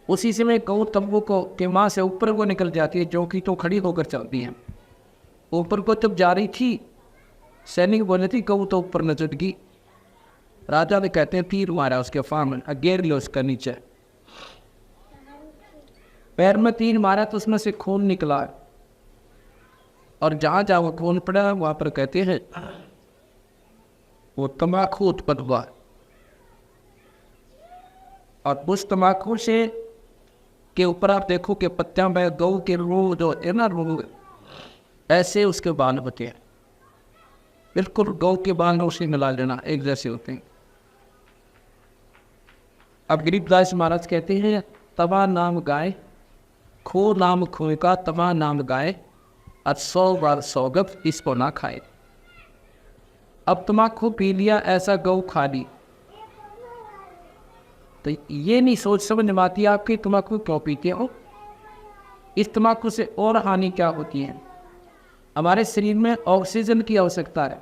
उसी समय गऊ तंबू को के माँ से ऊपर को निकल जाती है, जो कि तो खड़ी होकर चलती हैं। ऊपर को जब जा रही थी, सैनिक बोले थी गऊ तो ऊपर न चढ़ गई। राजा ने कहते हैं तीर मारा उसके फार्म में, गिर लो उसका नीचे। पैर में तीर मारा तो उसमें से खून निकला, और जहाँ जहाँ वो खून पड़ा वहाँ पर कहते हैं वो तम्बाकू उत्पन्न हुआ, और उस तम्बाकू से के ऊपर आप देखो कि पत्तियां में गऊ के रूह जो है ना, रूह ऐसे उसके बाल होते हैं, बिल्कुल गऊ के बाल उसे मिला लेना एक जैसे होते हैं। अब गरीबदास महाराज कहते हैं तबा नाम गाय, खो नाम खोए का तबा नाम गाय, और 100 बार सौगत इसको ना खाए। अब तम्बाकू पी लिया, ऐसा गऊ खा ली, तो ये नहीं सोच समझ में आती आपकी तम्बाकू क्यों पीते हो। इस तम्बाकू से और हानि क्या होती है। हमारे शरीर में ऑक्सीजन की आवश्यकता है,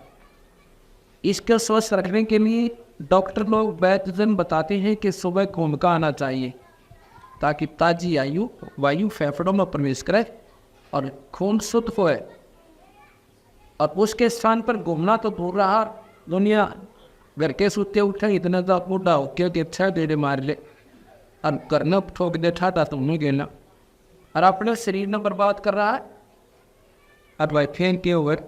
इसको स्वस्थ रखने के लिए डॉक्टर लोग वैद्यजन बताते हैं कि सुबह घूम का आना चाहिए, ताकि ताजी वायु फेफड़ों में प्रवेश करे और खून शुद्ध होए। और उसके स्थान पर घूमना तो दूर रहा, दुनिया घर के सूते उठे इतना तो बूढ़ा हो के अच्छा डेढ़े मार ले और करना ठोक दे ठाटा तुमने गेना, और अपने शरीर में बर्बाद कर रहा है। और भाई फेंक के ओवर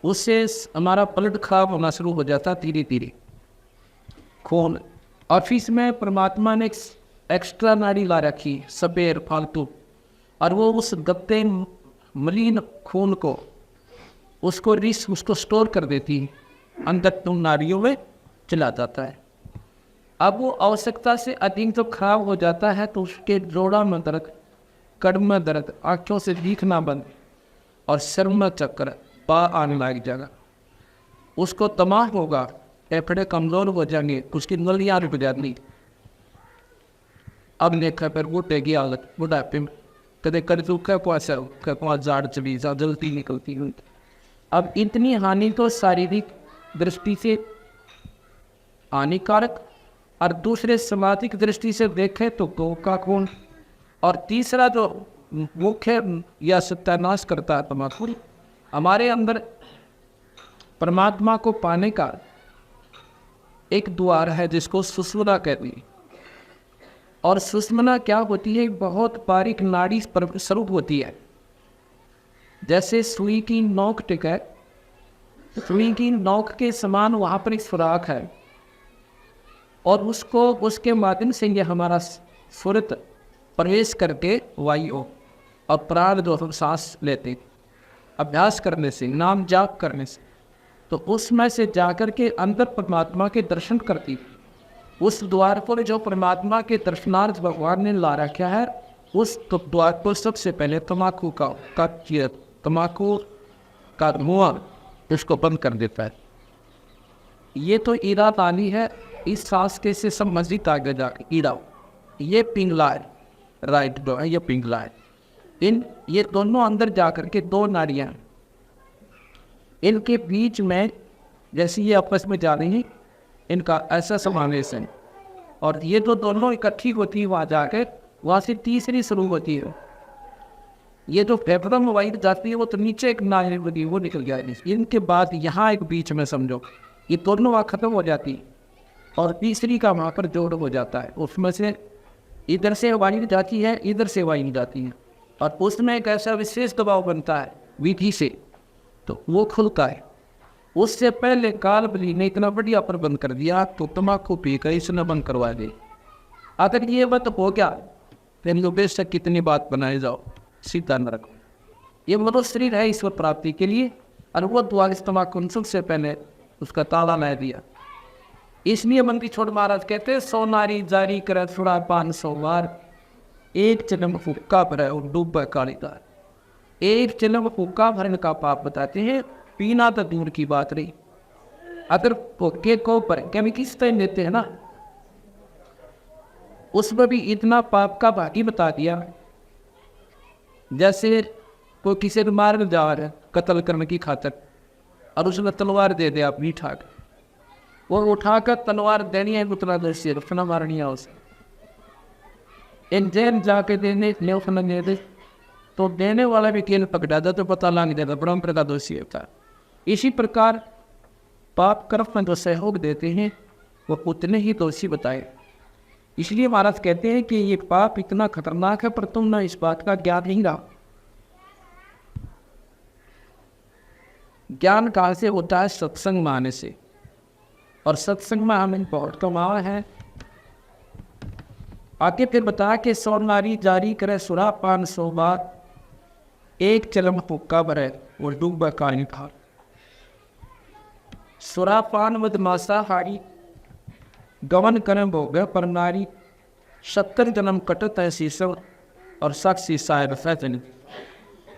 उससे हमारा ब्लड खराब होना शुरू हो जाता धीरे धीरे। खून ऑफिस में परमात्मा ने एक्स्ट्रा नाड़ी ला रखी सपेर फालतू, और वो उस गत्ते मलिन खून को उसको स्टोर कर देती है, अंदर तुम नाड़ियों में चला जाता है। अब वो आवश्यकता से अधिक जब खराब हो जाता है तो उसके जोड़ा में दर्द, कड़ में दर्द, आँखों से दिखना बंद, और सिर में चक्कर, पा आने लग जाएगा, उसको तमाम होगा, फेफड़े कमज़ोर हो जाएंगे, उसकी नलियाँ रुक जाती। अब देखा फिर बूढ़े की हालत, बुढ़ापे में कदे कर चुका को जाड़ चली जा जल्दी निकलती हुई। अब इतनी हानि तो शारीरिक दृष्टि से हानिकारक, और दूसरे सामाजिक दृष्टि से देखें तो गौ का खून, और तीसरा जो मुख्य या सत्यानाश करता है तम्बाकू, हमारे अंदर परमात्मा को पाने का एक द्वार है जिसको सुषुम्ना कहते हैं। और सुषुम्ना क्या होती है, बहुत बारीक नाड़ी स्वरूप होती है, जैसे सुई की नोक टिका, सुई की नोक के समान वहाँ पर एक सुराख है, और उसके माध्यम से ये हमारा सुरत प्रवेश करके वायु और प्राण जो हम सांस लेते अभ्यास करने से, नाम जाप करने से, तो उसमें से जाकर के अंदर परमात्मा के दर्शन करती। उस द्वार पर जो परमात्मा के दर्शनार्थ भगवान ने ला रखा है, उस द्वार पर सबसे पहले तम्बाकू का धुआं इसको बंद कर देता है। ये तो ईरा ताली है, इस सांस के से सब मस्जिद आगे जाके ईरा, ये पिंगला है, राइट जो है ये पिंगला है। ये दोनों अंदर जाकर के दो नाड़ियाँ, इनके बीच में जैसे ये आपस में जा रही हैं, इनका ऐसा समावेश है, और ये जो दोनों इकट्ठी होती है वहाँ जाकर, वहाँ से तीसरी शुरू होती है। ये जो फेफड़ा में वायु जाती है वो तो नीचे एक नाड़ी होती है, वो निकल गया। इनके बाद यहाँ एक बीच में समझो ये दोनों वहाँ खत्म हो जाती है, और तीसरी का वहाँ पर जोड़ हो जाता है। उसमें से इधर से वायु जाती है, इधर से वायु जाती है, और उसमें एक ऐसा विशेष दबाव बनता है विधि से, तो वो खुलता है। उससे पहले कालबली ने इतना बढ़िया प्रबंध कर दिया तो तम्बाकू पी कर इसने बंद करवा दी। अगर ये बात हो गया फिर लो बेशक कितनी बात बनाए जाओ, सीधा न रखो। ये मनुष्य शरीर है ईश्वर प्राप्ति के लिए, और वो द्वार तम्बाकू सबसे पहले उसका ताला ला दिया। इसलिए बंदी छोड़ महाराज कहते हैं 100 नारी जारी करे थोड़ा 500 बार, एक जन्म हुक्का भरे और डूबे कालीदार। एक जन्म हुक्का भरने का पाप बताते हैं, पीना तो दूर की बात रही, अगर हुक्के को भर के भी किस तरह लेते हैं ना, उसमें भी इतना पाप का भागी बता दिया। जैसे कोई किसी को मारने जा रहा है कत्ल करने की खातर, और उसने तलवार दे दे अपनी ठाक, वो उठाकर तलवार देनी है उतना दृश्य रखना मारनी है उसे, एक जैन जाके देने न्यूफन दे दे तो देने वाला भी केल पकड़ा था तो पता लग जाता ब्रह्म का दोषी होता। इसी प्रकार पाप कर्म में जो सहयोग देते हैं वो उतने ही दोषी बताए। इसलिए महाराज कहते हैं कि ये पाप इतना खतरनाक है पर तुम ना इस बात का ज्ञान नहीं रहा। ज्ञान कहाँ से होता है? सत्संग में आने से। और सत्संग में हमें बहुत कमावा है। आगे फिर बताया कि 100 नारी जारी करे सुरा पान 100 बार, एक चलम हुक्का भरे और डूबा कानी खार। सुरापान मद मांसाहारी, गवन करम भोग पर नारी, 70 जन्म कटत है शीशम और साक्षी सायर फैजन।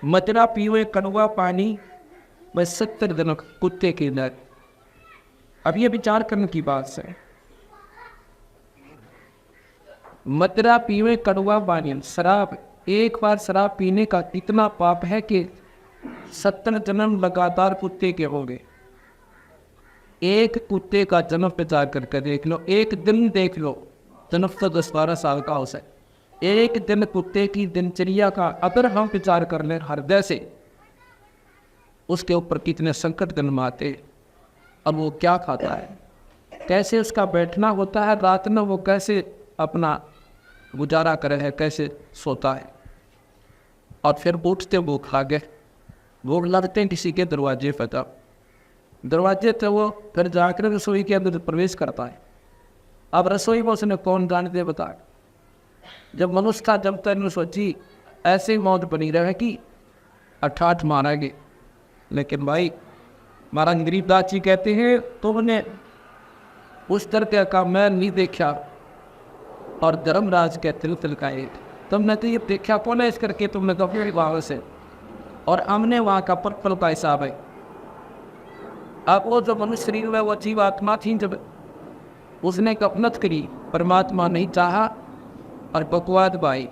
मदिरा पीवे कड़वा पानी, वह 70 जन्म कुत्ते की दर। अब ये विचार करने की बात है। मदिरा पीवे कड़वा पानी, शराब, एक बार शराब पीने का इतना पाप है कि 70 जन्म लगातार कुत्ते के होंगे। एक कुत्ते का जन्म विचार करके देख लो, एक दिन देख लो, जन्म तो 10-12 साल का हो सकता। एक दिन कुत्ते की दिनचर्या का अगर हम विचार कर लें हृदय से, उसके ऊपर कितने संकट जन्माते। अब वो क्या खाता है, कैसे उसका बैठना होता है, रात में वो कैसे अपना गुजारा करे है, कैसे सोता है। और फिर उठते भूख लागे, भूख लगते हैं किसी के दरवाजे पर, तब दरवाजे से वो फिर जाकर रसोई के अंदर प्रवेश करता है। अब रसोई में उसने कौन जानते बता। जब मनुष्य का जब तक सोची ऐसे मौत बनी रहेगी, अठाठ मारेंगे। लेकिन भाई महाराज गरीबदास जी कहते हैं तुमने उस तरह का मैं नहीं देखा। और धर्मराज के तिल का एक तुमने तो ये देखा कौन है, इस करके तुमने कभी वहाँ से। और हमने वहाँ का पल का हिसाब है। अब वो जो मनुष्य शरीर में वो जीव आत्मा थी, जब उसने गफलत करी, परमात्मा नहीं चाहा और बकवाद भाई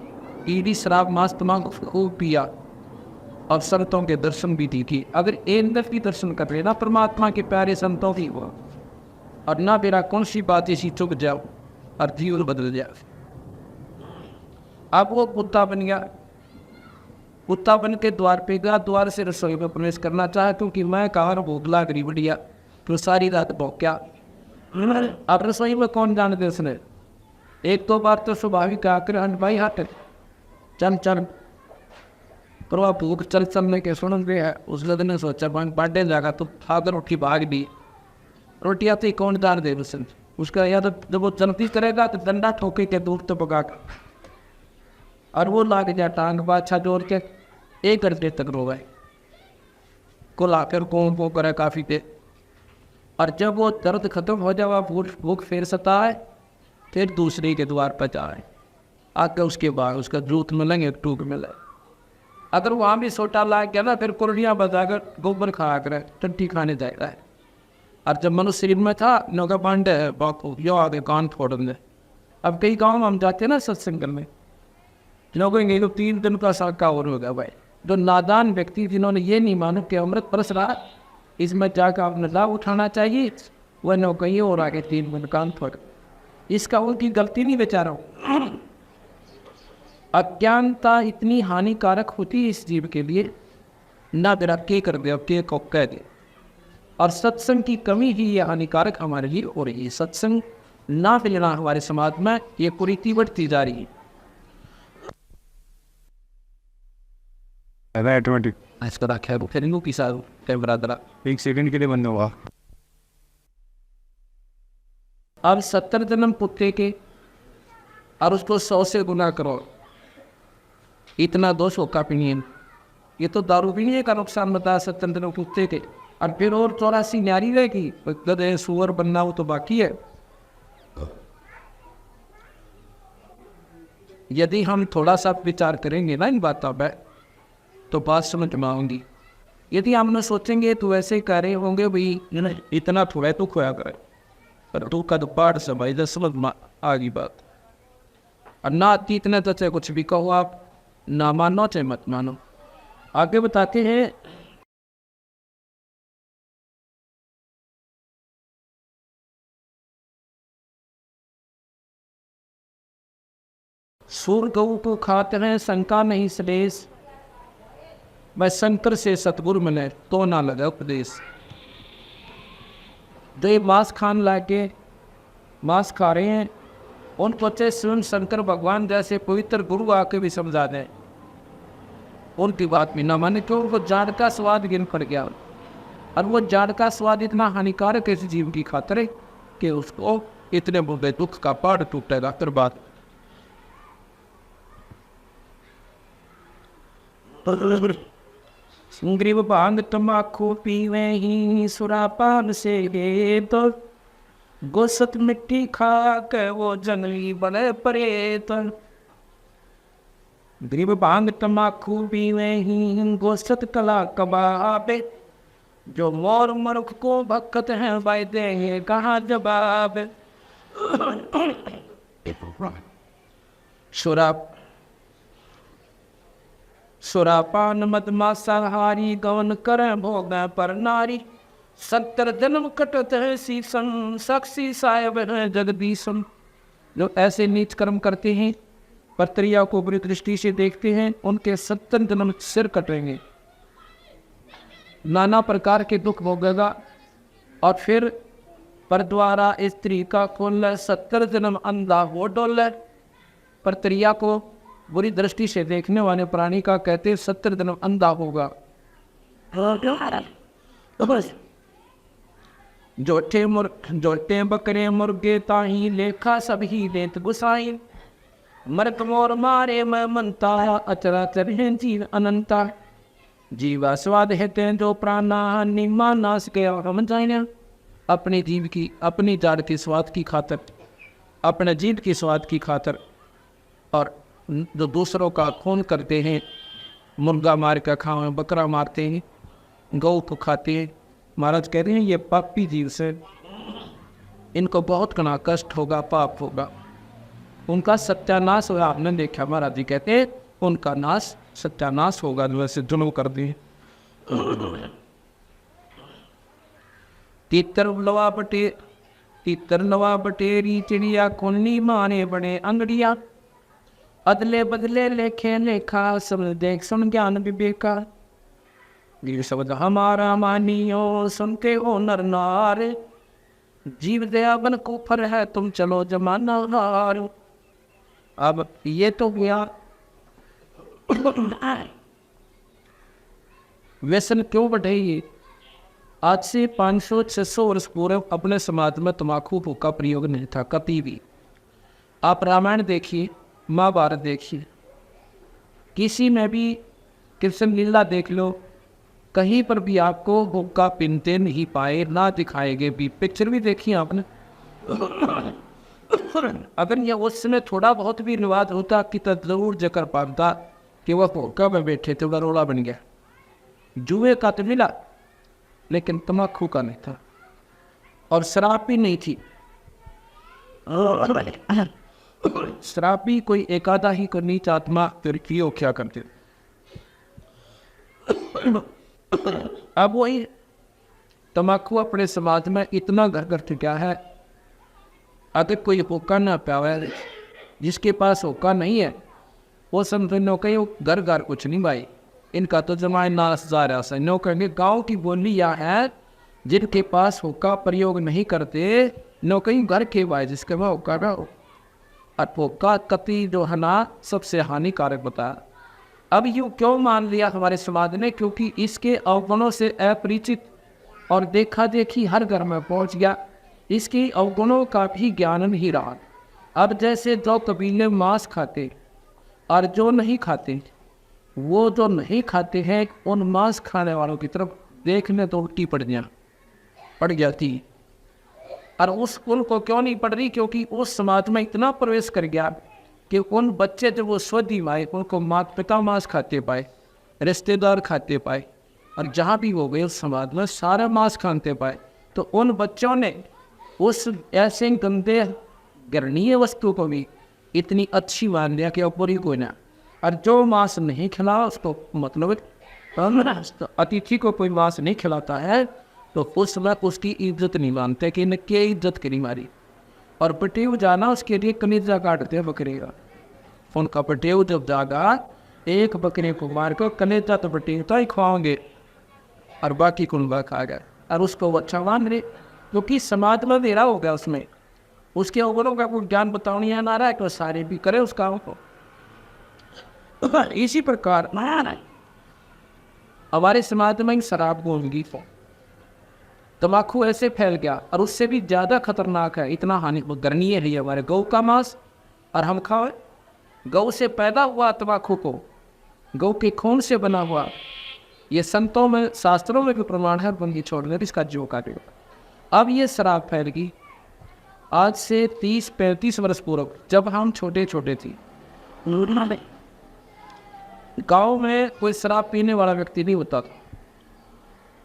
ईडी शराब मांस तमाम खूब पिया और संतों के दर्शन भी दी थी। अगर एक दफ भी दर्शन कर लेना परमात्मा के प्यारे संतों की हुआ, और ना मेरा कौन सी बात ऐसी चुप जाओ और जीवन बदल जाए। अब वो कुत्ता बन गया, कुत्ता बन के द्वार पे गया, द्वार से रसोई में प्रवेश करना चाहे क्योंकि मैं कहा भूख लाग रही बढ़िया, तो सारी रात भौंक्या। अब रसोई में कौन जानते उसने, एक दो बार तो स्वाभाविक आकर हट भाई हट चल चल पर भूख चल चलने के सुन गए है। उस लद ने सोचा बांटे जाएगा तो खाकर उठी भाग दी। रोटी आती कौन दान दे उसने, उसका या तो जब वो चलती करेगा तो डंडा ठोके के दूर तो पका कर, और वो लाग जाए टांग बाछा जोड़ के 1 घंटे तक रो गए। कुल आकर कौन को करे काफ़ी देर। और जब वो दर्द खत्म हो जाए, वह भूख फिर सताए, फिर दूसरे के द्वार पर जाए। आकर उसके बाद उसका जूत मिलेंगे, टूक मिले। अगर वहाँ भी सोटा लाग गया ना, फिर कुर्रियाँ बजाकर गोबर खा कर टट्टी खाने जाएगा है। और जब मनुष्य शरीर में था नौका पांडे है बापू यो आगे कान फोड़ दे। अब कई गाँव में हम जाते हैं ना सत्संग करने, लोगों तो 3 दिन का साका और हो गया भाई। जो नादान व्यक्ति जिन्होंने ये नहीं माना कि अमृत परस रहा, इसमें जाकर आपने लाभ उठाना चाहिए, वह नौकरी और आगे 3 दिन कान फोड़। इसका उनकी गलती नहीं बेचारा हूँ। अज्ञानता इतनी हानिकारक होती है इस जीव के लिए, ना मेरा के कर दे, अब के को कह दे। और सत्संग की कमी ही ये हानिकारक हमारे लिए हो रही है। सत्संग ना मिलना हमारे समाज में ये कुरीति बढ़ती जा रही है। ऑटोमेटिक इसका रखा है फिर की साथ कैमरा दरा 1 सेकंड के लिए बंद हुआ। अब 70 जन्म कुत्ते के और उसको 100 से गुना करो, इतना दोष होगा पीने। ये तो दारू पीने का नुकसान बताया 70 जन्म कुत्ते के। और फिर और 84 न्यारी रहेगी, गधे सुअर बनना वो तो बाकी है। यदि हम थोड़ा सा विचार करेंगे ना इन बातों पर तो बात समझ में आऊंगी। यदि हम न सोचेंगे तो वैसे ही कह रहे होंगे भाई इतना थोड़ा तो खोया करे, पर तू का तो पाठ से भाई दस समझ में आ गई बात। और ना आती इतने तो चाहे कुछ भी कहो आप, ना मानो चाहे मत मानो। आगे बताते हैं सूर गऊ को खाते हैं शंका नहीं सदेश, मैं शंकर से सतगुरु मिले तो ना लगे उपदेश। जो ये मांस खान लाके मांस खा रहे हैं उनको चाहे स्वयं शंकर भगवान जैसे पवित्र गुरु आके भी समझा दें, उनकी बात में ना माने, क्यों उनको जाड़ का स्वाद गिन पड़ गया। और वो जाड़ का स्वाद इतना हानिकारक है इस जीव की खातिर है कि उसको इतने बड़े दुख का पहाड़ टूटेगा। फिर बात ग्रीव भांग तम्बाकू पीवे ही सुरापान से ये तो गोसत मिट्टी खा के वो जंगली बने परेत। ग्रीव भांग तम्बाकू पीवे ही गोसत कला कबाबे, जो मोर मरुख को भक्कत है भाई देंगे कहाँ जवाब। शराब सुरापान मदमासाहारी गवन कर भोग पर नारी, 70 जन्म कटत है सीसन साक्षी साहेब है जगदीशन। जो ऐसे नीच कर्म करते हैं परत्रिया को बुरी दृष्टि से देखते हैं उनके 70 जन्म सिर कटेंगे, नाना प्रकार के दुख भोगेगा। और फिर पर द्वारा स्त्री का खोल 70 जन्म अंधा हो डोल। परत्रिया को बुरी दृष्टि से देखने वाले प्राणी का कहते 70 जन्म अंधा होगा। जोटे बकरे मुर्गे ताही लेखा सभी लेत गुसाई, मरक मोर मारे मैं मनता अचरा चरे जीव अनंता। जीवा स्वाद हेते जो प्राणा निमा नाश के हम जाने, अपने जीव की अपनी जाड़ की स्वाद की खातर, अपने जीव की स्वाद की खातर। और जो दूसरों का खून करते हैं, मुर्गा मार कर खाओ, बकरा मारते हैं, गौ को खाते हैं, महाराज कह रहे हैं ये पापी जीव से इनको बहुत घना कष्ट होगा, पाप होगा, उनका सत्यानाश होगा। आपने देखा महाराज जी कहते हैं उनका नाश सत्यानाश होगा जो ऐसे जुल्म कर दिए। तीतर लवा बटेरी चिड़िया खुलनी माने बड़े अंगड़िया, अदले बदले लेखे लेखा सब देख सुन ज्ञान विवेका। ये शब्द हमारा मानियो सुनते हो नर नार, जीव दया बन कुफर है तुम चलो जमाना हार। अब ये तो गया व्यसन क्यों बढ़े। ये आज से 500-600 वर्ष पूर्व अपने समाज में तम्बाकू का प्रयोग नहीं था कभी भी। आप रामायण देखिए, महाभारत देखिए, किसी में भी कृष्ण लीला देख लो, कहीं पर भी आपको हुक्का पीनते नहीं पाए, ना दिखाएंगे भी। पिक्चर भी देखी आपने। अगर यह उस समय थोड़ा बहुत भी रिवाज होता कि तो जरूर जकर पाता कि वह हुक्का में बैठे थे, रोड़ा बन गया। जुए का तो मिला लेकिन तम्बाकू का नहीं था, और शराब भी नहीं थी। शराब भी कोई एकादा ही करनी चात्मा तिरकियो क्या करते। अब वही तम्बाकू अपने समाज में इतना घर कर चुका है, अगर कोई होका ना पावे, जिसके पास होका नहीं है वो समझो कहीं घर घर कुछ नहीं भाई, इनका तो जमाए नाश जा रहा है। नो कहेंगे गाँव की बोली यह है जिनके पास होका प्रयोग नहीं करते, नो कहीं घर के भाई जिसके वह होका ना हो। और होका कति जो है ना सबसे हानिकारक बताया। अब यूँ क्यों मान लिया हमारे समाज ने, क्योंकि इसके अवगुणों से अपरिचित और देखा देखी हर घर में पहुंच गया, इसकी अवगुणों का भी ज्ञान नहीं रहा। अब जैसे जो कबीले मांस खाते और जो नहीं खाते, वो जो नहीं खाते हैं उन मांस खाने वालों की तरफ देखने तो उल्टी पड़ जाती। और उस उनको क्यों नहीं पड़ रही, क्योंकि उस समाज में इतना प्रवेश कर गया कि उन बच्चे जब वो स्वदी माए उनको माता पिता मांस खाते पाए, रिश्तेदार खाते पाए, और जहाँ भी वो गए उस समाज में सारा मांस खाते पाए, तो उन बच्चों ने उस ऐसे गंदे घृणीय वस्तु को भी इतनी अच्छी मान लिया कि अब बुरी कोई ना। और जो मांस नहीं खिला उसको मतलब तो अतिथि को कोई मांस नहीं खिलाता है तो उस समय उसकी इज्जत नहीं मानते कि इनके इज्जत करी मारी, और पटेव जाना उसके लिए कलेजा काटते हैं बकरे का। फोन का पटेव जब जागा, एक बकरे को मार कर कलेजा तो पटेवता ही खुआओगे और बाकी कुंबा खा गया, और उसको वो अच्छा मान रहे, क्योंकि समाज में अंधेरा हो गया उसमें, उसके अवगुणों का कोई ज्ञान बताने आ रहा है कि सारे भी करे उस काम को। इसी प्रकार हमारे समाज में शराब गोंगी तम्बाकू ऐसे फैल गया, और उससे भी ज़्यादा खतरनाक है, इतना हानिकरणीय है हमारे गौ का मांस, और हम खाओ गौ से पैदा हुआ तम्बाकू को, गौ के खून से बना हुआ, ये संतों में शास्त्रों में भी प्रमाण है, बंदी छोड़ने इसका जो का भी। अब ये शराब फैल गई आज से 30-35 वर्ष पूर्व, जब हम छोटे छोटे थे, गांव में कोई शराब पीने वाला व्यक्ति नहीं होता था,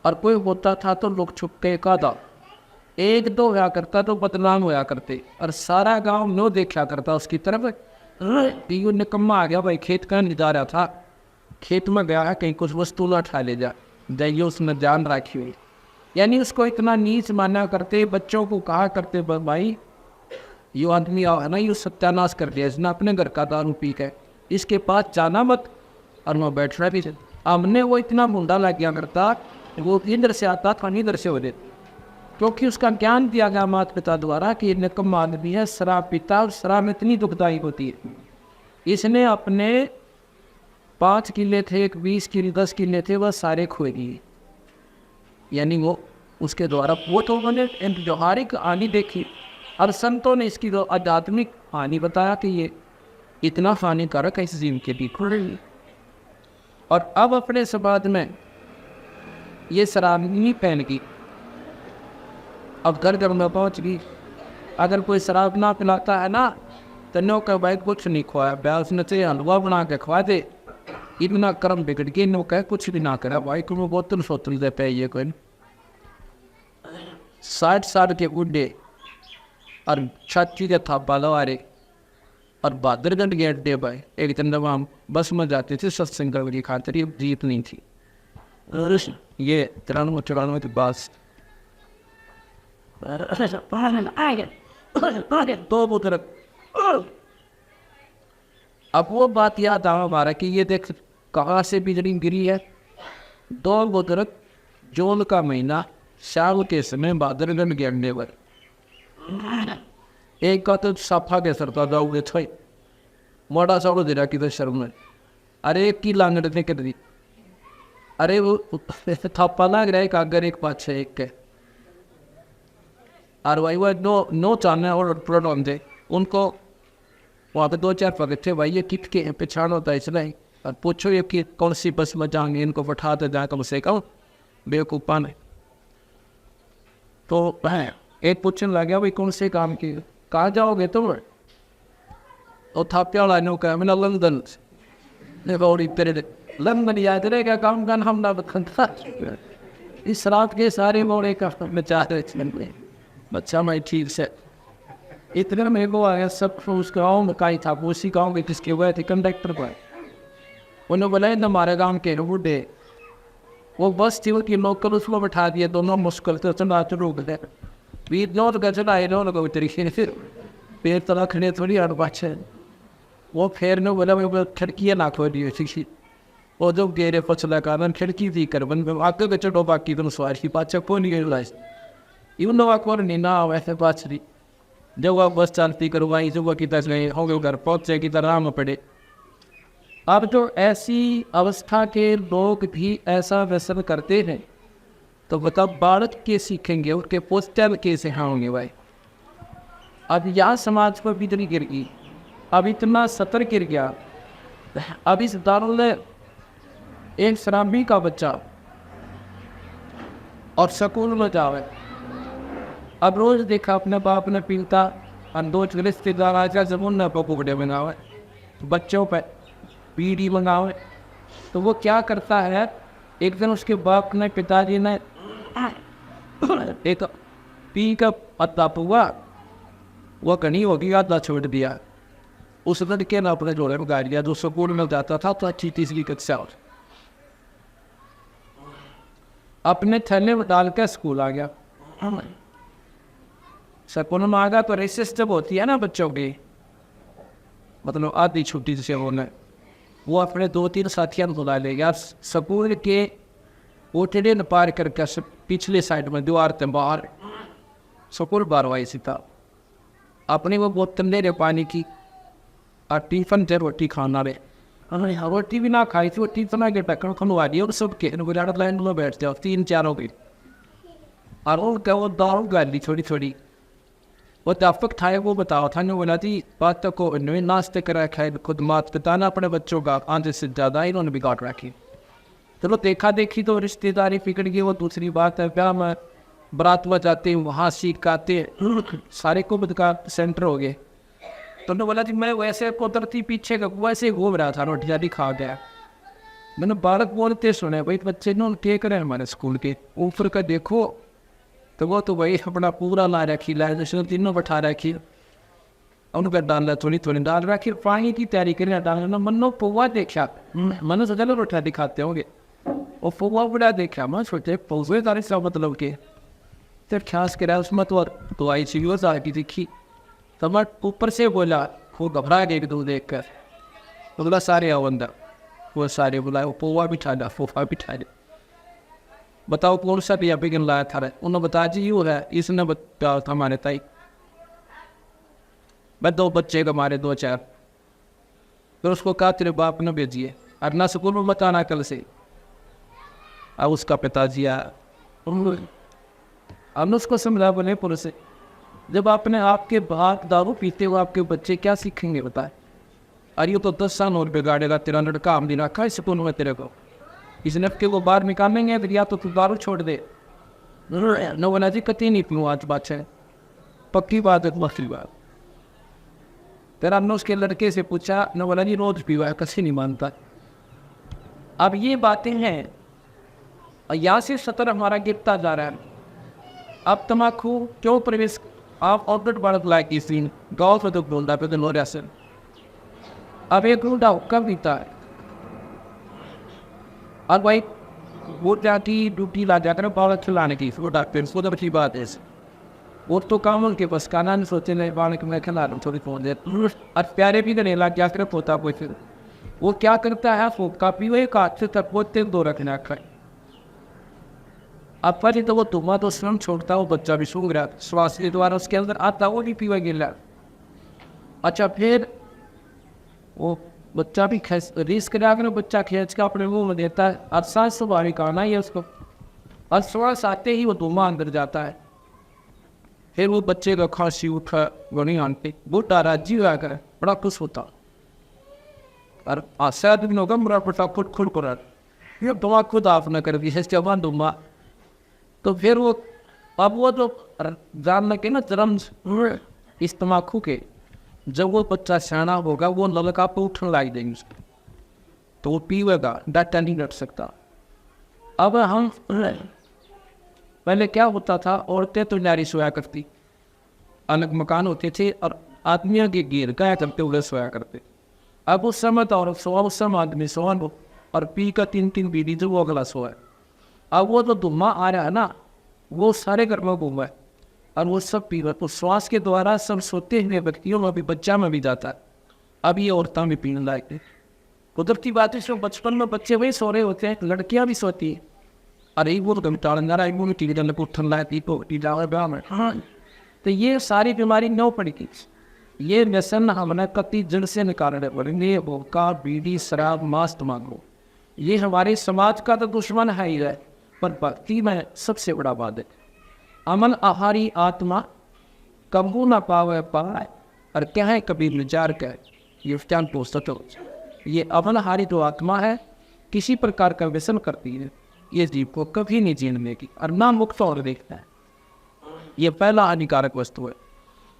और कोई होता था तो लोग छुप के का था, एक दो होया करता तो बदनाम होया करते, और सारा गांव नो देखा करता उसकी तरफ, यो निकम्मा आ गया भाई, खेत का नहीं जा रहा था, खेत में गया है कहीं कुछ वस्तु ना उठा ले जाइए, उसने जान रखी हुई, यानी उसको इतना नीच माना करते। बच्चों को कहा करते भाई यो आदमी है ना, यो सत्यानाश कर दिया इसने अपने घर का दारू पी के, इसके पास जाना मत, और मैं बैठना भी। हमने वो इतना मुंडा लग गया करता, वो इधर से आता था इधर से हो रहे, क्योंकि उसका ज्ञान दिया गया माता पिता द्वारा कि ये निकम्मा आदमी है, शराब पीता, और शराब इतनी दुखदायी होती है। इसने अपने 5 किले थे, 20 किले, 10 किले थे, वह सारे खोए दिए, यानी वो उसके द्वारा वो तो उन्होंने व्यवहारिक हानि देखी, और संतों ने इसकी आध्यात्मिक हानि बताया कि ये इतना हानिकारक है इस जीव के लिए। और अब अपने समाज में ये शराब नहीं पहन की, अब घर घर में पहुँच गई। अगर कोई शराब ना पिलाता है ना, तो नो का भाई कुछ नहीं खुआया, ब्याह उसने चाहिए हलवा बना के खुआ दे, इतना कर्म बिगड़ गई, नो कह कुछ भी ना करा भाई, को बोतल सोतल दे पे ये कोई 60 साल के बुढ़े और छाती के थापा लवारे और बहादुरगढ़ के अड्डे भाई, एक दिन जब हम बस में जाते थे सत्संग करने की खातिर, ये जीत नहीं थी, ये 93-94 की बस, तो बुजुर्ग, अब वो बात याद आ हमारा कि ये देख कहाँ से बिजली गिरी है। 2 बुजुर्ग जून का महीना शाम के समय बहादुरगढ़ के अड्डे पर, एक का तो सफा के सरता जाओगे छई मोटा सा दे रहा कि शर्म में, अरे एक की लांगड़ ने कर दी, अरे वो थप्पा लग रहा है एक आगर एक पाछे एक के, और भाई वो नो चाहने और प्रोडम थे उनको वहाँ पे 2-4 पकड़ थे भाई, ये किट के पहचान होता है इसलिए, और पूछो ये कि कौन सी बस में जाएंगे, इनको बैठाते जाए कम से कम बेवकूफ़ा ने। तो एक पूछने लग गया भाई कौन से काम की, कहाँ जाओगे तुम, तो थाप्या वाला नो कहा मैंने लंदन, तेरे लंदन याद रहेगा काम का हम ना बता, इस रात के सारे मोड़े का बेचार बच्चा मैं ठीक से इतने मेरे को आ गया सब, उस गाँव में कहीं था, उसी गाँव के जिसके हुए थे कंडक्टर पर, उन्होंने बोला हमारे गाँव के बूढ़े, वो बस थी उनकी लोकल, उसमें बैठा दिया, दोनों मुश्किल से चला शुरू कर दिया, बीच नौ का चलाए नो तरीके से पेड़ तला खड़े थोड़ी और पाछे, वो फिर ने बोला मैं खिड़कियाँ ना खोल दी, वो जो गेरे पछला कारण खिड़की थी कर बन आगे के चढ़ो, बाकी तुम सवारी पाछे को नहीं गई, इवन नो अकबर नहीं ना वैसे पाछड़ी, जब वह बस चलती करवाई सुबह की तरह गए हो गए, घर पहुँचे की तरह में पड़े। अब तो ऐसी अवस्था के लोग भी ऐसा व्यसन करते हैं, तो बता बालक के सीखेंगे, उनके पोस्टर कैसे होंगे भाई। अब यहाँ समाज पर बिजली गिर गई, अब इतना सतर गिर गया, अब इस दारुल एक शराबी का बच्चा और स्कूल में जावे, अब रोज देखा अपने बाप ने पीता, अंदोच रिश्तेदार आजा जमून न पकड़े मंगावे, बच्चों पर बीड़ी मंगावे, तो वो क्या करता है, एक दिन उसके बाप ने पिताजी ने एक पी का पत्ता पुआ वो कहीं होगी आधा छोड़ दिया, उस लड़के ने अपने जोड़े में गाड़ लिया, जो स्कूल में जाता था तो अच्छी तीसरी कक्षा, अपने थैले में डाल कर स्कूल आ गया। स्कूल में आ गया तो रेसिस जब होती है ना बच्चों की, मतलब आधी छुट्टी से होना है, वो अपने 2-3 साथियों को बुला ले यार, स्कूल के ओटड़े न पार करके पिछले साइड में दीवार के बाहर स्कूल बारवाई सी था, अपनी वो बोतल ले रहे पानी की और टिफिन से रोटी खाना रहे। रोटी भी ना खाई थी, वो टिफिन के टक्कर खनवा दिया और सब के लाइन में बैठते हो 3-4 हो गई। और उनका वो दारू गाली थोड़ी थोड़ी वो तफक था, वो बताओ था ना बोला थी बात को इन्होंने नाश्ते करा खाए खुद मात बताना अपने बच्चों का आधे से ज़्यादा इन्होंने बिगाड़ रखी। चलो देखा देखी तो रिश्तेदारी बिगड़ गई, वो दूसरी बात है। ब्याह में बारात में जाते हैं, वहाँ सीख आते सारे को का सेंटर हो गए। तो उन्होंने बोला थी मैं वैसे कुदरती पीछे का वैसे घूम रहा था, रोटी जाती खा गया। मैंने बालक बोलते सुने भाई बच्चे ना टेक रहे हैं हमारे स्कूल के ऊपर का देखो, तो वो तो भाई अपना पूरा ला रखी लाए तीनों बैठा रखी, उनका डाल थोड़ी थोड़ी डाल रखी, पानी की तैयारी करें डालना। मनो पौवा देखा, मैंने सोचा लो रोटियाँ दिखाते होंगे, और पौवा बड़ा देखा, मैं सोचे पौवे तारे से मतलब के फिर खास कर उसमें तो आई सी वो की दिखी, तो मैं ऊपर से बोला खूब घबरा गए कि तू देख कर, तो बोला सारे आओ अंदर, वो सारे बुलाए, वो पौवा बिठा दे फोफा बिठा दे, बताओ कौन सा दिया बिगन लाया था। उन्होंने बताया जी वो है, इसने बताया था हमारे ताई, मैं 2 बच्चे का मारे 2-4, फिर उसको कहा तेरे बाप ने भेजिए और ना स्कूल में बताना कल से। अब उसका पिताजी आया, हमने उसको समझा बोले पुलिस से, जब आपने आपके बाप दारू पीते हुए आपके बच्चे क्या सीखेंगे बताए। अरे ये तो 10 साल और बिगाड़ेगा, तेरा लड़का हम दिन रखा है स्कूल में तेरे को, इस नफ्के को बाहर निकालेंगे फिर या तो तू दारू छोड़ दे। न बोला जी कती नहीं पीऊँ, आज बात है पक्की बात है, मसली बात। तेरा हमने उसके लड़के से पूछा, न बोला जी रोज पीवा है, कसी नहीं मानता। अब ये बातें हैं, यहाँ से सतर हमारा गिरता जा रहा है। अब तम्बाकू क्यों प्रवेश आप ऑर्डर बढ़ लाए की सीन गाँव से तो बोल रहा पे लो से, अब एक घंटा कब बीता है, और भाई वो जाती ड्यूटी ला जाकर बालक खिलाने की वो डॉक्टर को तो अच्छी बात है, वो तो काम उनके बस का ना सोचे नहीं बालक मैं खिला रहा हूँ थोड़ी फोन दे, और प्यारे भी करने लग क्या कर पोता कोई, फिर वो क्या करता है वो कापी वही काट से तक वो तेल 2 रखना खाए। अब पर तो वो तुम्हारा तो स्वयं छोड़ता, वो बच्चा भी सूंघ रहा, श्वास के द्वारा उसके अंदर आता, वो भी पीवा गिर। अच्छा फिर वो बच्चा भी रिस्क कर बच्चा खींच के अपने मुंह में देता है, और सांस स्वाभाविक आना ही है उसको, और श्वास आते ही वो धुआं अंदर जाता है। फिर वो बच्चे का खांसी उठा गणी आंटी बूटा राजी हुआ कर बड़ा खुश होता, और आशा दिन होगा मेरा बेटा खुद खुद कर ये दुआ खुद आप न कर दी है जवान दुआ। तो फिर वो अब वो तो जान लगे ना जन्म इस तम्बाकू के, जब वो बच्चा सियाना होगा वो ललका पे उठने लाई देंगे उसको, तो वो पीवेगा, डाटा नहीं डट सकता। अब हम पहले क्या होता था, औरतें तो नारी सोया करती, अलग मकान होते थे और आदमियों के गिर गया करते उधर सोया करते। अब उस समय तो औरत सोआ, उस समय आदमी सोआ और पी का 3-3 बीड़ी जो वो अगला सोआ। अब वो तो धुआं आ रहा है ना, वो सारे घर में घूमा है और वो सब पी रहा, तो श्वास के द्वारा सब सोते हुए व्यक्तियों में भी बच्चा में भी जाता है। अब ये औरतें भी पीने लायक है, कुदरती बात है। जो बचपन में बच्चे वही सो रहे होते हैं, लड़कियां भी सोती हैं, अरे वो तो टालना रहा है, वो टी डालने को उठन लाए थी तो टी डाल ब्याह में। हाँ, तो ये सारी बीमारी न पड़ेगी, ये व्यसन हमने कति जड़ से निकालने पड़ेंगे। भोका बीड़ी शराब मांस तम्बाकू ये हमारे समाज का तो दुश्मन है ही है, पर भक्ति में सबसे बड़ा बात है। अमन आहारी आत्मा कबू न पावे पाए, और क्या है कबीर विचार का ये ज्ञान पोस्ट। ये अमन आहारी जो आत्मा है किसी प्रकार का व्यसन करती है, ये जीव को कभी नहीं जीने देगी और ना मुक्त और देखता है। ये पहला हानिकारक वस्तु है।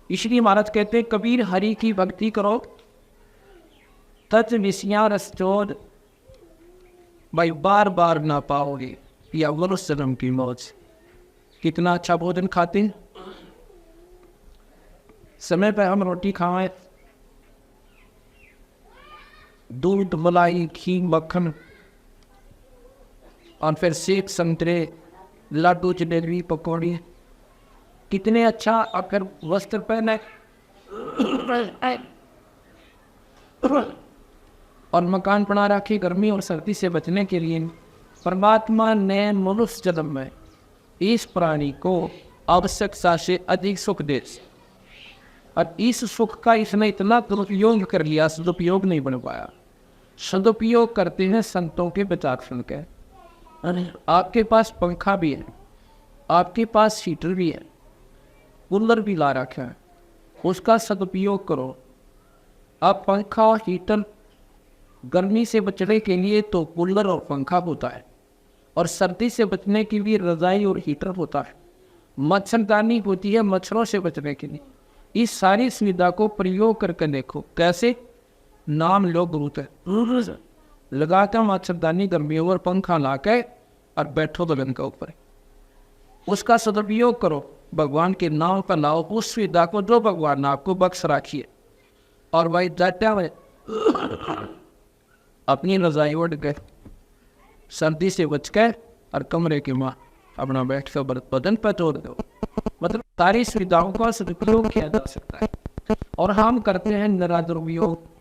इसलिए महाराज कहते हैं कबीर हरि की भक्ति करो तज विषया रसचोद, भाई बार बार ना पाओगे या मनुष्य जन्म की मौज। कितना अच्छा भोजन खाते हैं, समय पर हम रोटी खाएं, दूध मलाई घी मक्खन और फिर सेब संतरे लड्डू जलेबी पकौड़ी, कितने अच्छा अगर वस्त्र पहने और मकान बना रखे गर्मी और सर्दी से बचने के लिए। परमात्मा ने मनुष्य जन्म में इस प्राणी को आवश्यकता से अधिक सुख दे, और इस सुख का इसने इतना दुरुपयोग कर लिया, सदुपयोग नहीं बन पाया। सदुपयोग करते हैं संतों के विचार सुन के। आपके पास पंखा भी है, आपके पास हीटर भी है, कूलर भी ला रखा है, उसका सदुपयोग करो। अब पंखा और हीटर गर्मी से बचने के लिए तो कूलर और पंखा होता है, और सर्दी से बचने के लिए रज़ाई और हीटर होता है। मच्छरदानी होती है मच्छरों से बचने के लिए। इस सारी सुविधा को प्रयोग करके देखो कैसे। नाम लो गुरु ते लगा कर मच्छरदानी गर्मियों और पंखा ला के और बैठो बदन के ऊपर, उसका सदुपयोग करो। भगवान के नाम पर लाओ उस सुविधा को जो भगवान ने आपको बख्श रखिए। और भाई जाटा में अपनी रजाई उड़ गए, सर्दी से बच गए, और कमरे के माँ अपना बैठ कर बदन पर तोड़ दो। मतलब सारी सुविधाओं का सदुपयोग किया जा सकता है, और हम करते हैं निरादुपयोग।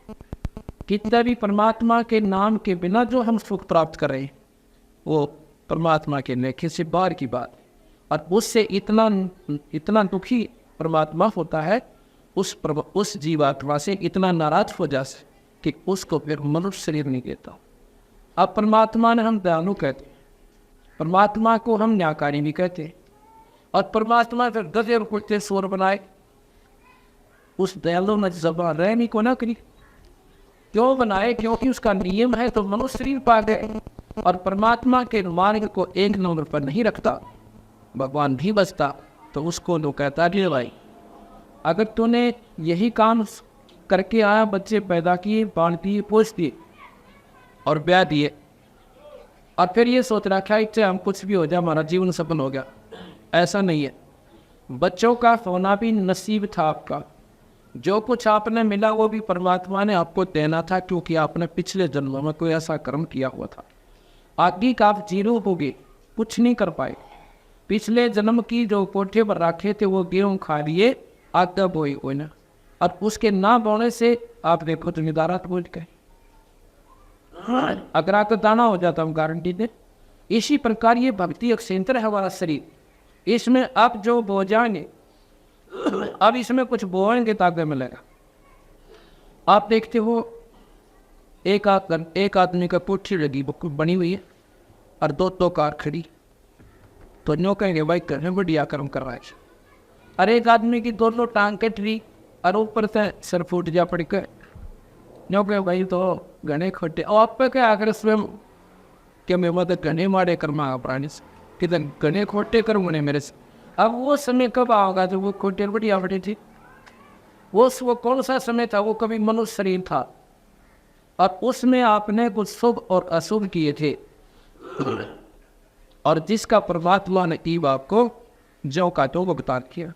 कितना भी परमात्मा के नाम के बिना जो हम सुख प्राप्त कर रहे हैं वो परमात्मा के लेखे से बाहर की बात। और उससे इतना दुखी परमात्मा होता है, उस जीवात्मा से इतना नाराज हो जाए कि उसको फिर मनुष्य शरीर नहीं देता। अब परमात्मा ने हम दयालु कहते, परमात्मा को हम न्यायकारी भी कहते, और परमात्मा फिर गधे और कुत्ते शोर बनाए। उस दयालु ने जबान रहनी को ना करी, क्यों बनाए? क्योंकि उसका नियम है तो मनुष्य शरीर पा गए। और परमात्मा के मार्ग को एक नंबर पर नहीं रखता, भगवान भी बचता, तो उसको लोग कहता है भाई अगर तूने यही काम करके आया, बच्चे पैदा किए, पाल दिए, पोस दिए और ब्याह दिए, और फिर ये सोच रखा है चाहे हम कुछ भी हो जाए हमारा जीवन सफल हो गया, ऐसा नहीं है। बच्चों का होना भी नसीब था आपका। जो कुछ आपने मिला वो भी परमात्मा ने आपको देना था, क्योंकि आपने पिछले जन्मों में कोई ऐसा कर्म किया हुआ था। आगे का आप जीरो हो गए, कुछ नहीं कर पाए। पिछले जन्म की जो कोठे पर रखे थे वो गेहूँ खा लिए, आगे बोई कोई ना, और उसके ना बोने से आप देखो जिम्मेदारा तो बोल गए। अगर आपका दाना हो जाता हम गारंटी दें। इसी प्रकार ये भक्ति अक्षेत्र है हमारा शरीर, इसमें अब जो बो जाएंगे, अब इसमें कुछ बोएंगे तो आगे मिलेगा। आप देखते हो एक आदमी का कोठी लगी बनी हुई है और दो कार खड़ी, तो नो कहेंगे भाई करने बढ़िया कर्म कर रहा है। अरे एक आदमी की दोनों टांग कट रही और ऊपर से सर फूट जा पड़ के, नो कहे भाई तो घने खोटे। और आप पे क्या आकर स्वयं क्या मैं मतलब घने मारे कर्मा प्राणी से कितने घने खोटे कर्म ने मेरे से। अब वो समय कब आओगा जब वो खोटे बढ़िया बड़ी थी? वो कौन सा समय था? वो कभी मनुष्य शरीर था, और उसमें आपने कुछ शुभ और अशुभ किए थे, और जिसका परमात्मा ने ईब आपको जो का तो भुगतान किया।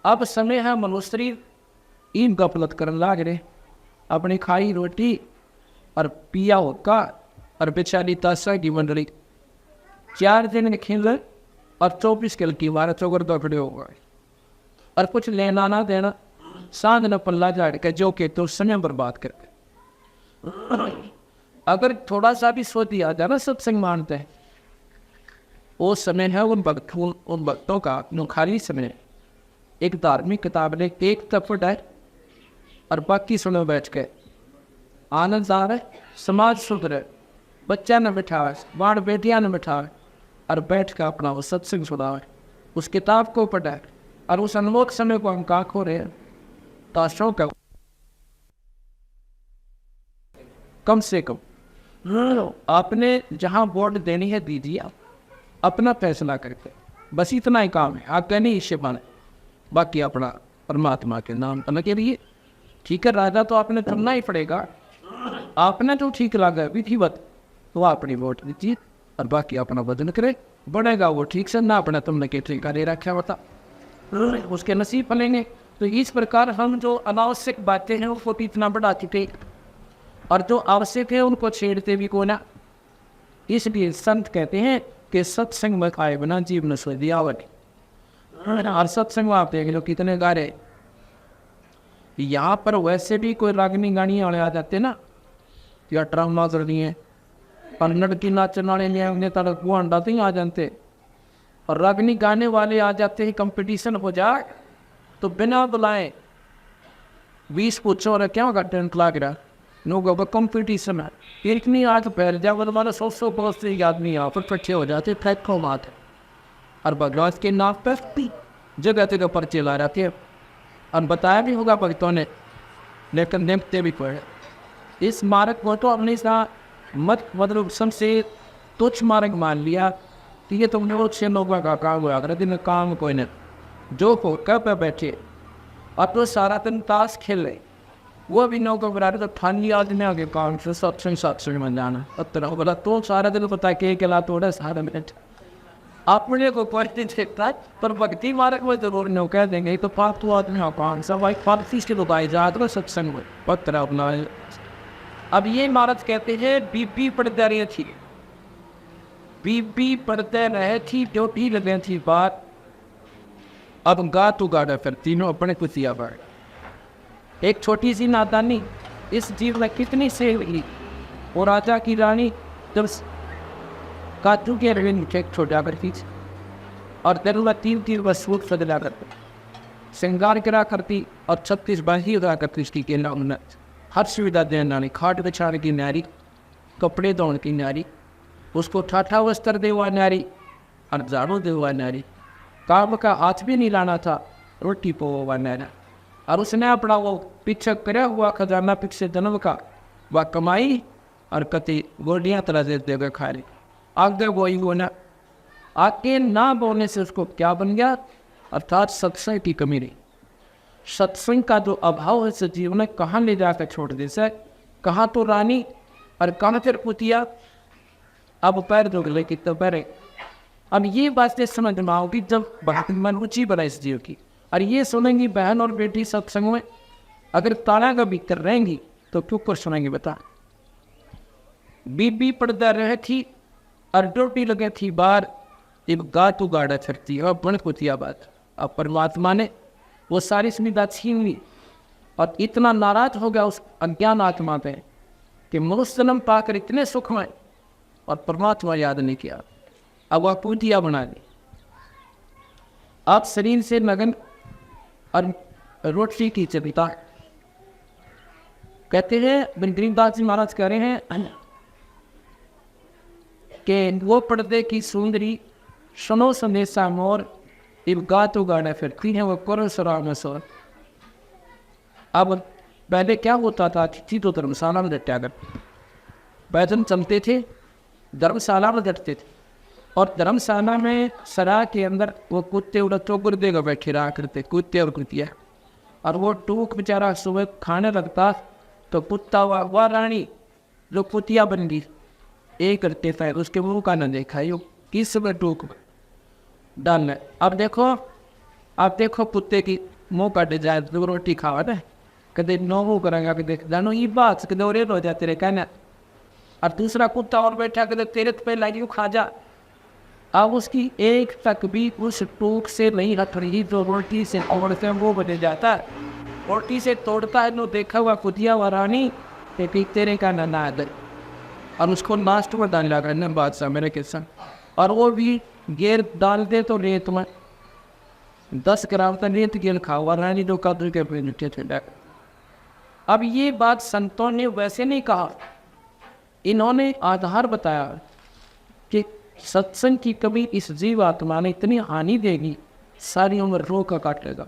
अब समय है मनुष्य शरीर ईब गफलत करने लाग रहे, अपनी खाई रोटी और पिया होका और बेचारी ताशा की मंडली 4 दिन खेल और 24 किल की मारा चौकर दौड़े हो गए, और कुछ लेना ना देना, सांध न पल्ला झाड़ के जो के तो समय बर्बाद करके। अगर थोड़ा सा भी सोच दिया जाए ना सत्संग मानते हैं, वो समय है उन भक्तों का नुखारी समय। एक धार्मिक किताब ने एक तपट है और बाकी सुनो बैठ के आनंद आ रहा है, समाज सुधर है, बच्चा न बिठावे, बाढ़ बेटियां न बिठावे, और बैठ कर अपना वो सत्संग सुनावे, उस किताब को पढ़े, और उस अनमोल समय को हम कहाँ खो रहे हैं। ताशों का कम से कम आपने जहाँ वोट देनी है दीजिए, आप अपना फैसला करके, बस इतना ही काम है। आप कहने इससे माने, बाकी अपना परमात्मा के नाम करने के लिए ठीक है। राजा तो आपने चुनना ही पड़ेगा, आपने जो ठीक लगा विधिवत तो अपनी वोट दीजिए, और बाकी अपना वजन करे, बढ़ेगा वो ठीक से, ना अपना तुमने के ठेका ले रखा होता उसके नसीब फलेंगे। तो इस प्रकार हम जो अनावश्यक बातें हैं उसको इतना बढ़ा चुके, और जो आवश्यक है उनको छेड़ते भी को ना। इसलिए संत कहते हैं कि सत्संग में खाए बिना जीवन स्वर्दियावट। और सत्संग में आप देख लो कितने गारे यहाँ पर वैसे भी कोई रागनी गानी वाले आ जाते ना, या ड्रामा कर लिए और लड़की नाचने वाले नहीं उन्हें तक वो अंडा तो ही आ जाते, और रागनी गाने वाले आ जाते ही कंपटीशन हो जाए तो बिना बुलाए 20 पूछो और क्या होगा 10 लाख रहा नो गो कंपटीशन है। एक नहीं आज पैर जा वो तुम्हारा 100 बहुत से आदमी यहाँ पर इकट्ठे हो जाते, फ्लैट को बात है। और भगवान के नाम पर जगह जगह पर्चे ला रहे थे, और बताया भी होगा भक्तों ने, लेकिन देखते भी पड़े। इस मार्ग को तो अपने साथ मत मतलब सबसे तुच्छ मार्ग मान लिया कि ये तुमने वो 6 लोगों का काम हुआ, अगर दिन काम कोई नहीं जो हो कब बैठे और तो सारा दिन ताश खेल रहे, वो भी नौकर बना रहे तो ठानी आदमी आगे काम से सत्संग में जाना अतरा बोला तो सारा दिन पता के अकेला तोड़ा सारा मिनट अपने को क्वेश्चन देखता है, पर भक्ति मार्ग में जरूर नहीं कह देंगे तो फालतू आदमी कौन सा भाई फालतू के बताए जाते तो सत्संग में पत्रा अपना। अब ये महाराज कहते हैं बीबी पढ़ते रही थी, बीबी पढ़ते रहे थी ड्यूटी लगे थी बात। अब गा तू गाड़ा फिर तीनों अपने कुतिया पर एक छोटी सी नादानी इस जीव में कितनी सेव ली। और राजा की रानी जब काजू के रवे नीचे छोटा करती थी और दिल में 3 वसूख सजला करती, श्रृंगार करा करती और 36 बाजी उड़ा करती उसकी केला उन्नत हर सुविधा देने वाली, खाट बिछाने की नारी, कपड़े धोने की नारी, उसको ठाठा वस्त्र दे हुआ नारी और झाड़ू दे हुआ नारी, काम का हाथ भी नहीं लाना था, रोटी पो हुआ नारा। और उसने अपना वो पीछे करया हुआ खजाना पीछे जन्म का वह कमाई और कति गोलियाँ तरह से देकर खा रही। आगे वही होना आगे ना बोलने से उसको क्या बन गया, अर्थात सत्संग की कमी रही। सत्संग का जो अभाव है इस जीवन में कहाँ ले जाकर छोड़ दे से, कहाँ तो रानी और कहाँ फिर पुतिया, अब पैर जो गले की तो पैरे। अब ये बातें समझ में आओगी जब भक्ति में रुचि बना इस जीव की, और ये सुनेंगी बहन और बेटी सत्संग में, अगर ताना का भीतर रहेंगी तो क्यों कर सुनेंगी बता। बीबी पड़दा रहे थी और ड्यूटी लगे थी बाहर, एक गा तू गाड़ा छड़ती है और बन कुतिया बात। अब परमात्मा ने वो सारी सुविधा छीन ली और इतना नाराज हो गया उस अज्ञान आत्मा पे कि मनुष्य जन्म पाकर इतने सुख में और परमात्मा याद नहीं किया, अब वह पूतिया बना ली। आप शरीर से नगन और रोटी की चरिता कहते हैं गरीबदास जी महाराज कह रहे हैं कि वो पर्दे की सुंदरी सुनो संदेशा मोर, इब गा तो गाना फिरती है वो करो सराम सोर। अब पहले क्या होता था, चिट्ठी तो धर्मशाला में डटा कर बैठन चलते थे, धर्मशाला में डटते थे, और धर्मशाला में सरा के अंदर वो कुत्ते उड़ा चौकुर देकर बैठे रहा करते, कुत्ते और कुतिया। और वो टूक बेचारा सुबह खाने लगता तो कुत्ता हुआ रानी जो कुतिया बन गई एक करते थे, उसके मुंह का न देखा यो किस में टूक डालना। अब देखो कुत्ते की मुँह काटे जाए तो रोटी खावा ना, कदे नौ करेंगे कदे जानो ये बात कदे और हो जाते रहे कहना, और दूसरा कुत्ता और बैठा कदे तेरे पे लाइयो खा जा। अब उसकी एक तक भी उस टूक से नहीं हट रही जो रोटी से तोड़ते वो बने जाता, रोटी से तोड़ता है नो देखा हुआ कुतिया हुआ रानी तेरे का ना आदर, और उसको लास्ट में डाल लगा ना बादशाह मेरे के संग, और वो भी गेर डाल दे तो रेत में 10 ग्राम तक रेत गेर खा हुआ रानी जो कदर के पे थे। अब ये बात संतों ने वैसे नहीं कहा, इन्होंने आधार बताया कि सत्संग की कमी इस जीव आत्मा ने इतनी हानि देगी सारी उम्र रो का काटेगा।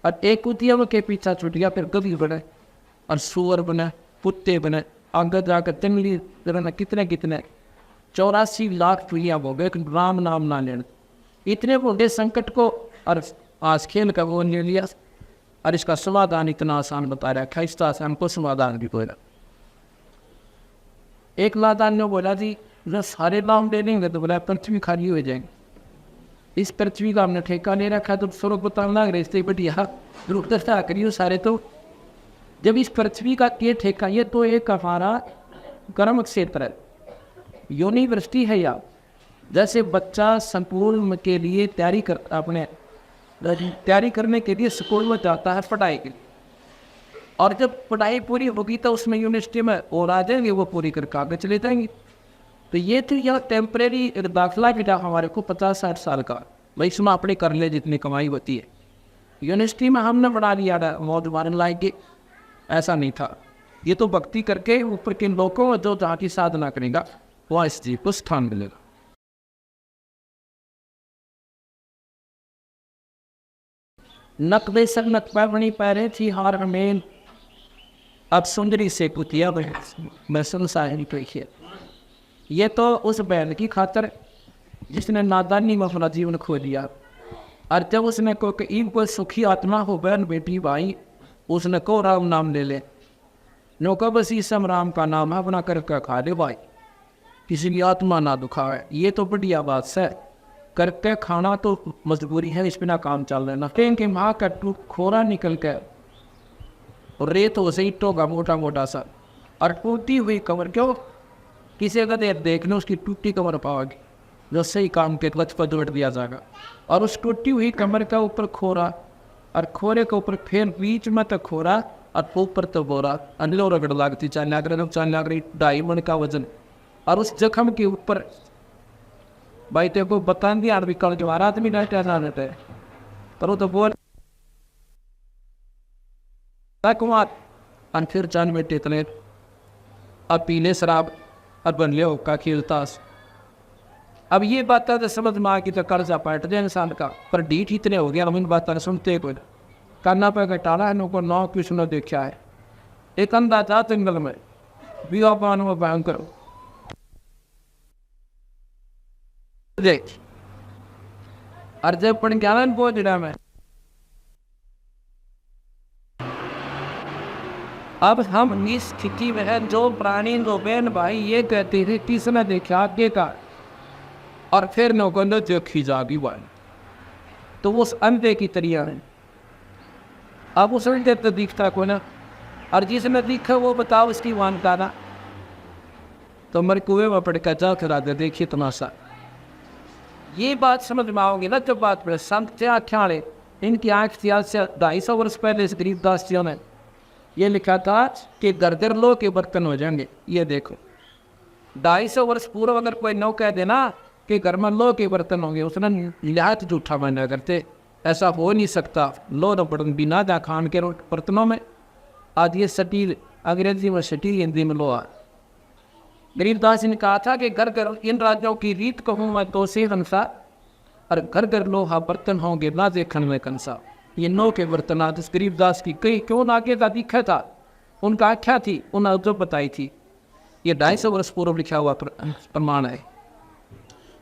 और एक कुतिया के पीछा छूट गया, फिर गधी बने और सुअर बने, कुत्ते बने, आगे जाकर तिनली कितने 84 लाख पीढ़ियाँ हो गए, राम नाम ना लेना। इतने बड़े संकट को और आज खेल का वो ले लिया, और इसका समाधान इतना आसान बता रहा है, इसका आसान को समाधान भी बोला। एक लादान ने बोला जी जब सारे नाम ले लेंगे तो बोला पृथ्वी खाली हो जाएंगे, इस पृथ्वी का हमने ठेका ले रखा तो स्वर्ग बताने लग रहे इससे बढ़िया रुकता करियो सारे। तो जब इस पृथ्वी का ये ठेका, ये तो एक हमारा कर्म क्षेत्र है, यूनिवर्सिटी है या जैसे बच्चा संपूर्ण के लिए तैयारी करने के लिए स्कूल में जाता है पढ़ाई के लिए, और जब पढ़ाई पूरी होगी तो उसमें यूनिवर्सिटी में और आ जाएंगे, वो पूरी कर कागज चले जाएंगे। तो ये तो यह टेम्परेरी दाखिला भी था हमारे को 50-60 साल का, भाई इसमें अपने कर ले जितनी कमाई होती है। यूनिवर्सिटी में हमने बढ़ा लिया था मौज मारने लायक, ऐसा नहीं था। ये तो भक्ति करके ऊपर के लोगों जो जहाँ की साधना करेगा वहाँ इस जीव को स्थान मिलेगा। नक बेसक नक पैवणी पैरे थी हार हमें, अब सुंदरी से कुतिया मैं संसारी पे। ये तो उस बहन की खातर जिसने नादानी में अपना जीवन खो दिया, और जब उसने कोई सुखी आत्मा हो बहन बेटी भाई, उसने को राम नाम ले ले, नौका बस ईसम राम का नाम है अपना करके खा ले भाई, किसी की आत्मा ना दुखाए। ये तो बढ़िया बात है, करके खाना तो मजबूरी है, इस बिना काम चल रहा ना। क्योंकि वहाँ का खोरा निकल के और रेत हो से ईटों का मोटा मोटा सा, और टूटी हुई कमर, क्यों किसी अगर देख लो उसकी टूटी कमर पाओगे, जो सही काम के लक्ष्य पर जोड़ दिया जाएगा। और उस टूटी हुई कमर का ऊपर खोरा, और खोरे के ऊपर फिर बीच में तो खोरा और ऊपर तो बोरा, अंदर रगड़ लागती 4 लाख 2.5 मन का वजन। और उस जख्म के ऊपर भाई तेरे को बता दिया आदमी कल जो आदमी रहते है, पर वो तो बोल और फिर जान में इतने अब पीले शराब और बन लियो का खेलतास। अब ये बात तो समझ में आ गई तो कर्जा पैट जाए इंसान का, पर डीठ इतने हो गया हम इन बातें सुनते कोई काना पे घटाना है, नो नौ कुछ न देखा है। एक अंदाजा जंगल में विवापान में भयंकर देख, और जब पढ़ ज्ञान पहुंच रहा मैं, अब हम इस स्थिति में है जो प्राणी जो बहन भाई ये कहते थे किसने देखा आगे का, और फिर नौकंदो देखी जागी वाली, तो वो उस अंधे की तरिया है। अब उस अंधे तो दिखता को ना, और जिसने दिखा वो बताओ इसकी वानता ना, तो मर कुएं में पड़ कर जा करा दे, देखिए तमाशा। ये बात समझ में आओगे ना जब बात में संत आख्या वाले, इनकी आँख थी आज से 250 वर्ष पहले इस गरीबदास जी ने ये लिखा था कि दरदर लो के बर्तन हो जाएंगे। ये देखो 250 वर्ष पूर्व अगर कोई नौ कह देना कि घर में लो के बर्तन होंगे, उसने लिहाज झूठा माना करते, ऐसा हो नहीं सकता। लो न बर्तन बिना जा खान के बर्तनों में, आज ये सटील अंग्रेजी में सटील हिंदी में लोहा। गरीबदास जी ने कहा था कि घर घर इन राज्यों की रीत कहूँ मैं तो से हंसा, और घर घर लोहा बर्तन होंगे ना देखन में कंसा। ये नो के बर्तन आज गरीबदास की कई क्यों आगे का दिखा था, उनका आख्या थी, उन्होंने जो बताई थी, ये 250 वर्ष पूर्व लिखा हुआ प्रमाण है।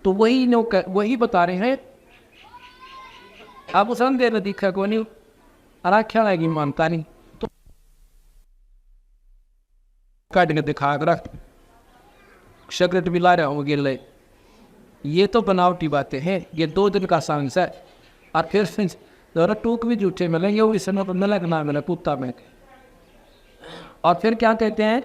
तो वही नो वही बता रहे हैं। अब उस अंधे ने दिखा को नहीं, और आख्या है कि मानता नहीं, तो काट के दिखा कर सिगरेट भी ला रहा हूँ गिर। ये तो बनावटी बातें हैं, ये 2 दिन का सांस है, और फिर ज़रा टूक भी झूठे मिलेंगे, वो इस समय पर मिले ना मिले कुत्ता में। और फिर क्या कहते हैं